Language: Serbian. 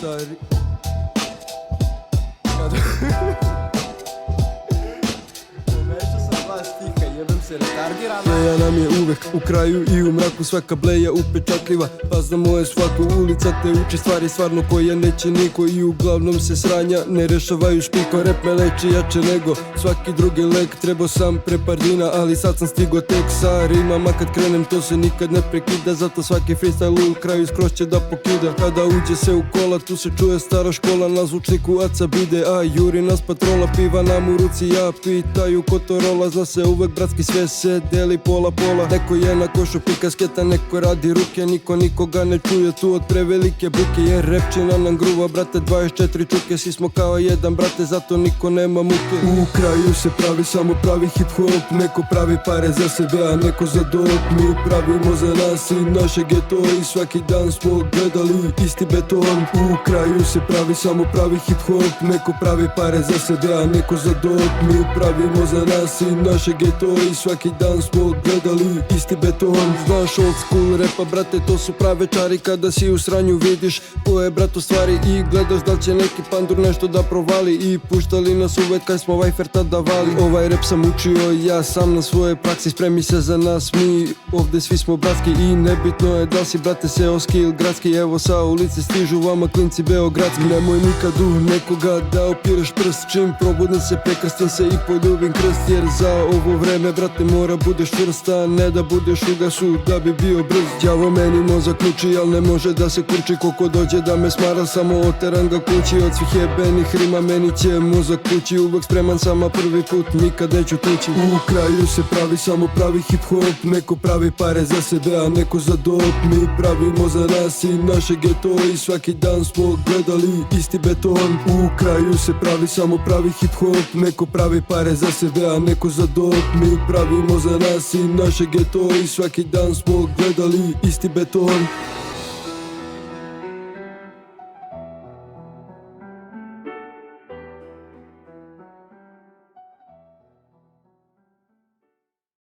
stari. Pomešao sam dva stiha, jebem se retardirana. Bleja nam je uvek u kraju i u mraku, svaka bleja upečatljiva. Pa za moje svaku ulica te uči stvari stvarno koje neće niko i uglavnom se sranja ne rešavaju špiko. Rep me leči jače nego svaki drugi lek, trebao sam pre par dina, ali sad sam stigo tek sa rimama. Kad krenem to se nikad ne prekida, zato svaki freestyle u kraju skroz će da pokida. Kada uđe se u kola tu se čuje stara škola, na zvučniku aca bide, a juri nas patrola. Piva nam u ruci, ja pitaju ko to rola, zna se uvek bratski, sve se deli pola pola. Neko je na košu pika sketa, neko radi ruke, niko nikoga ne čuje tu od prevelike buke. Jer repčina nam gruva, brate, 24 čuke, svi smo kao jedan, brate, zato niko nema muke. U kraju se pravi samo pravi hip hop, neko pravi pare za sebe, a neko za dop. Mi pravimo za nas i naše geto i svaki dan smo gledali isti beton. U kraju se pravi samo pravi hip hop, neko pravi pare za sebe, a neko za dop. Mi pravimo za nas i naše geto i svaki dan smo gledali isti beton. Znaš old school repa, brate, to su prave čari. Kada si u sranju vidiš ko je brat u stvari i gledaš da li će neki pandur nešto da provali. I puštali nas uvek kad smo Viper tada vali. Ovaj rep sam učio ja sam na svoje praksi, spremi se za nas, mi ovde svi smo bratski. I nebitno je da si, brate, seoski ili gradski, evo sa ulice stižu vama klinci beogradski. Nemoj nikad u nekoga da opireš prst, čim probudnem se prekrstim se i poljubim krst. Jer za ovo vreme, brate, mora budeš čvrsta, ne da budeš u gasu da bi bio brz. Đavo meni mozak ključi, al ne može da se kurči, koliko dođe da me smara, samo oteram ga kući. Od svih jebenih rima meni će mozak kući, uvek spreman sama prvi put, nikad neću tući. U kraju se pravi samo pravi hip hop, neko pravi pare za sebe, a neko za dop. Mi pravimo za nas i naše geto i svaki dan smo gledali isti beton. U kraju se pravi samo pravi hip hop, neko pravi pare za sebe, a neko za dop. Mi pravimo za nas i naše geto i svaki dan smo gledali isti beton.